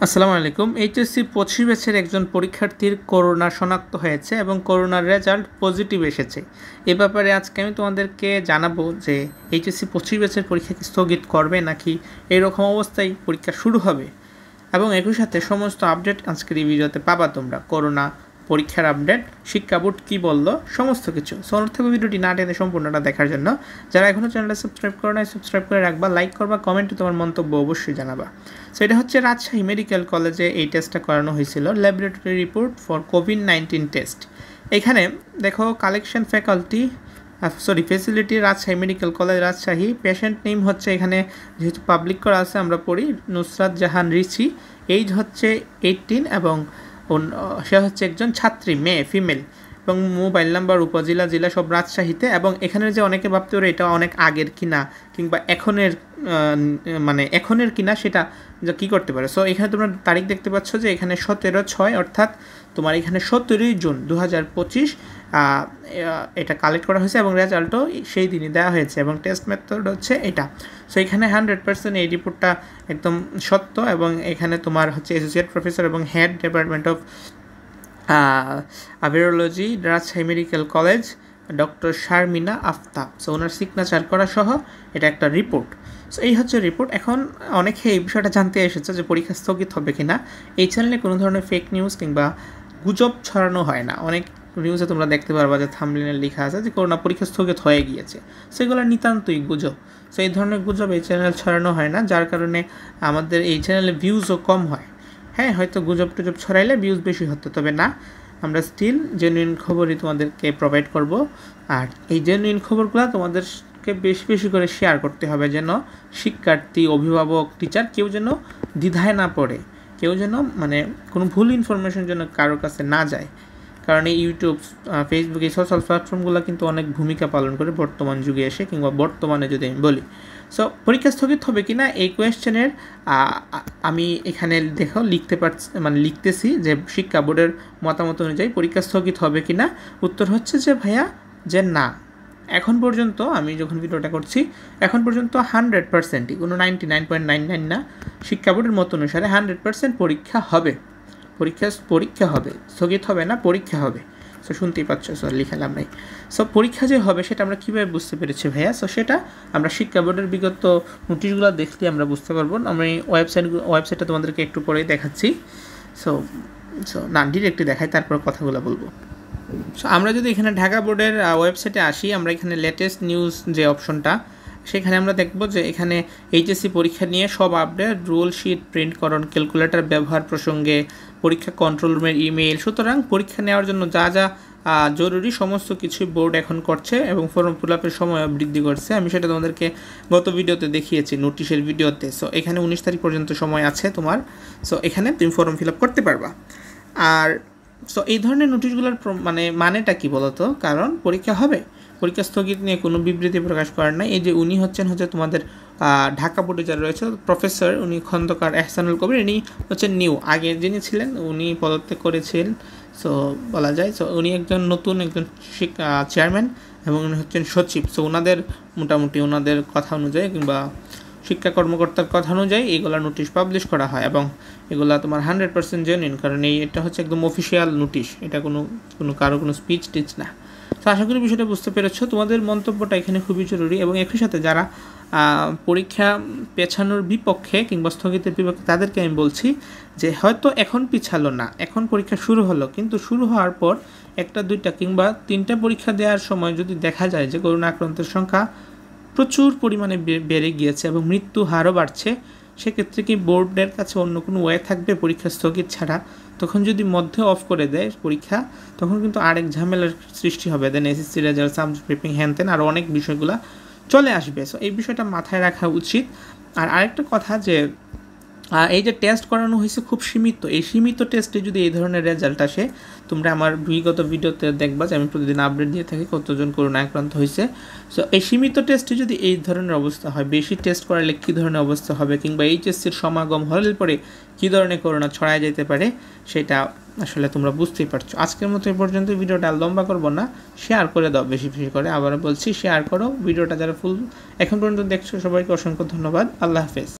আসসালামু আলাইকুম। এইচএসসি 25 ব্যাচের একজন পরীক্ষার্থীর করোনা শনাক্ত হয়েছে এবং করোনার রেজাল্ট পজিটিভ এসেছে। এ ব্যাপারে আজকে আমি তোমাদেরকে জানাবো যে এইচএসসি 25 ব্যাচের পরীক্ষা কি স্থগিত করবে নাকি এইরকম অবস্থায় পরীক্ষা শুরু হবে, এবং একই সাথে সমস্ত আপডেট আজকের এই ভিডিওতে পাবা তোমরা। করোনা পরীক্ষার আপডেট, শিক্ষা বোর্ড কী বললো, সমস্ত কিছু। সো অনুরোধ থাকবে ভিডিওটি না টেনে সম্পূর্ণটা দেখার জন্য। যারা এখনও চ্যানেলটা সাবস্ক্রাইব করো না, সাবস্ক্রাইব করে রাখবা, লাইক করবা, কমেন্টে তোমার মন্তব্য অবশ্যই জানাবা। সো এটা হচ্ছে রাজশাহী মেডিকেল কলেজে এই টেস্টটা করানো হয়েছিল, laboratory report for COVID-19 test. এখানে দেখো collection facility Rajshahi medical college Rajshahi. Patient name হচ্ছে এখানে যেহেতু পাবলিক করা আছে আমরা পড়ি নুসরাত জাহান রিচি। এইজ হচ্ছে 18 এবং সে হচ্ছে একজন ছাত্রী, মেয়ে, ফিমেল, এবং মোবাইল নাম্বার উপজেলা জেলা সব রাজশাহীতে। এবং এখানের যে অনেকে ভাবতে পারে এটা অনেক আগের কিনা কিংবা এখনের কিনা, সেটা কী করতে পারে। সো এখানে তোমরা তারিখ দেখতে পাচ্ছ যে এখানে 17/6 অর্থাৎ তোমার এখানে 17 জুন 2025 এটা কালেক্ট করা হয়েছে এবং রেজাল্টও সেই দিনই দেওয়া হয়েছে এবং টেস্ট মেথড হচ্ছে এটা। সো এখানে 100% এই রিপোর্টটা একদম সত্য। এবং এখানে তোমার হচ্ছে অ্যাসোসিয়েট প্রফেসর এবং head department of virology Rajshahi medical college doctor Sharmina Aftab. So owner signature করা সহ এটা একটা রিপোর্ট। সো এই হচ্ছে রিপোর্ট। এখন অনেকে এই বিষয়টা জানতে এসেছে যে পরীক্ষা স্থগিত হবে কিনা। এই চ্যানেলে কোনো ধরনের ফেক নিউজ কিংবা গুজব ছড়ানো হয় না। অনেক নিউজে তোমরা দেখতে পারবা যে থাম্বনেইলে লেখা আছে যে করোনা পরীক্ষা স্থগিত হয়ে গিয়েছে। সেগুলো নিতান্তই গুজব। সো এই ধরনের গুজব এই চ্যানেল ছড়ানো হয় না, যার কারণে আমাদের এই চ্যানেলে ভিউজও কম হয়। হ্যাঁ, হয়তো গুজব টুজব ছড়াইলে ভিউজ বেশি হতো, তবে না, আমরা স্টিল জেনুইন খবরই তোমাদেরকে প্রোভাইড করব। আর এই জেনুইন খবরগুলো তোমাদেরকে বেশি বেশি করে শেয়ার করতে হবে, যেন শিক্ষার্থী, অভিভাবক, টিচার কেউ যেন দ্বিধায় না পড়ে, কেউ যেন কোনো ভুল ইনফরমেশন যেন কারোর কাছে না যায়। কারণ এই ইউটিউব, ফেসবুক, এই সোশ্যাল প্ল্যাটফর্মগুলো কিন্তু অনেক ভূমিকা পালন করে বর্তমান যুগে এসে, কিংবা বর্তমানে যদি আমি বলি। সো পরীক্ষা স্থগিত হবে কি না এই কোয়েশ্চেনের আমি এখানে লিখতেছি যে শিক্ষা বোর্ডের মতামত অনুযায়ী পরীক্ষা স্থগিত হবে কি না। উত্তর হচ্ছে যে ভাইয়া, যে না, এখন পর্যন্ত আমি যখন ভিডিওটা করছি এখন পর্যন্ত 100%ই, কোনো 99.99 না, শিক্ষা বোর্ডের মত অনুসারে 100% পরীক্ষা হবে। পরীক্ষা হবে, স্থগিত হবে না, পরীক্ষা হবে। সো শুনতেই পাচ্ছ, সো লিখালাম নাই। সো পরীক্ষা যে হবে সেটা আমরা কীভাবে বুঝতে পেরেছি ভাইয়া? সো সেটা আমরা শিক্ষা বোর্ডের বিগত নোটিশগুলো দেখলে আমরা বুঝতে পারবো। আমরা এই ওয়েবসাইটটা তোমাদেরকে একটু পরেই দেখাচ্ছি। সো না, ডিরেক্টলি দেখাই, তারপর কথাগুলো বলবো। সো আমরা যদি এখানে ঢাকা বোর্ডের ওয়েবসাইটে আসি, আমরা এখানে লেটেস্ট নিউজ যে অপশনটা, সেখানে আমরা দেখব যে এখানে এইচএসসি পরীক্ষা নিয়ে সব আপডেট, রুল শিট প্রিন্টকরণ, ক্যালকুলেটর ব্যবহার প্রসঙ্গে, পরীক্ষা কন্ট্রোল রুমের ইমেইল। সুতরাং পরীক্ষা নেওয়ার জন্য যা যা জরুরি সমস্ত কিছুই বোর্ড এখন করছে এবং ফর্ম ফিল আপের সময় বৃদ্ধি করছে। আমি সেটা তোমাদেরকে গত ভিডিওতে দেখিয়েছি, নোটিশের ভিডিওতে। সো এখানে 19 তারিখ পর্যন্ত সময় আছে তোমার। সো এখানে তুমি ফর্ম ফিল আপ করতে পারবা। আর সো এই ধরনের নোটিশগুলোর মানেটা কী বলতো? কারণ পরীক্ষা হবে, পরীক্ষা স্থগিত নিয়ে কোনো বিবৃতি প্রকাশ করার নাই। এই যে উনি হচ্ছে তোমাদের ঢাকা বোর্ডে যারা রয়েছে প্রফেসর, উনি খন্দকার এহসানুল কবির, ইনি হচ্ছেন নিউ, আগে যিনি ছিলেন উনি পদত্যাগ করেছিলেন। সো বলা যায়, সো উনি নতুন একজন চেয়ারম্যান এবং উনি হচ্ছেন সচিব। সো ওনাদের মোটামুটি ওনাদের কথা অনুযায়ী কিংবা শিক্ষা কর্মকর্তার কথা অনুযায়ী এগুলা নোটিশ পাবলিশ করা হয় এবং এগুলা তোমার 100% জেনুইন, কারণ এটা হচ্ছে একদম অফিসিয়াল নোটিশ, এটা কারো কোনো স্পিচ টিচ না। তো আশা করি বিষয়টা বুঝতে পেরেছো। তোমাদের মন্তব্যটা এখানে খুবই জরুরি। এবং একই সাথে যারা পরীক্ষা পেছানোর বিপক্ষে কিংবা স্থগিতের বিপক্ষে, তাদেরকে আমি বলছি যে হয়তো এখন পিছালো না, এখন পরীক্ষা শুরু হলো, কিন্তু শুরু হওয়ার পর 1টা 2টা কিংবা 3টা পরীক্ষা দেওয়ার সময় যদি দেখা যায় যে করোনা আক্রান্তের সংখ্যা প্রচুর পরিমাণে বেড়ে গিয়েছে এবং মৃত্যু হারও বাড়ছে, সেক্ষেত্রে কি বোর্ডের কাছে অন্য কোনো ওয়ে থাকবে পরীক্ষা স্থগিত ছাড়া? তখন যদি মধ্যে অফ করে দেয় পরীক্ষা, তখন কিন্তু আরেক ঝামেলার সৃষ্টি হবে। দেন এসএসসি রেজাল্ট, সাবজেক্ট প্রিপিং, হ্যান আর অনেক বিষয়গুলো চলে আসবে। সো এই বিষয়টা মাথায় রাখা উচিত। আর আরেকটা কথা, যে এই যে টেস্ট করানো হয়েছে খুব সীমিত, এই সীমিত টেস্টে যদি এই ধরনের রেজাল্ট আসে, তোমরা আমার বিগত ভিডিওতে দেখবা যে আমি প্রতিদিন আপডেট দিয়ে থাকি কতজন করোনা আক্রান্ত হয়েছে। সো এই সীমিত টেস্টে যদি এই ধরনের অবস্থা হয়, বেশি টেস্ট করালে কী ধরনের অবস্থা হবে, কিংবা এইচএসসির সমাগম হলে পরে কী ধরনের করোনা ছড়ায় যেতে পারে, সেটা আসলে তোমরা বুঝতেই পারছো। আজকের মতো এই পর্যন্ত, ভিডিওটা লম্বা করবো না, শেয়ার করে দাও বেশি বেশি করে। আবারও বলছি, শেয়ার করো ভিডিওটা। যারা এখন পর্যন্ত দেখছো সবাইকে অসংখ্য ধন্যবাদ। আল্লাহ হাফেজ।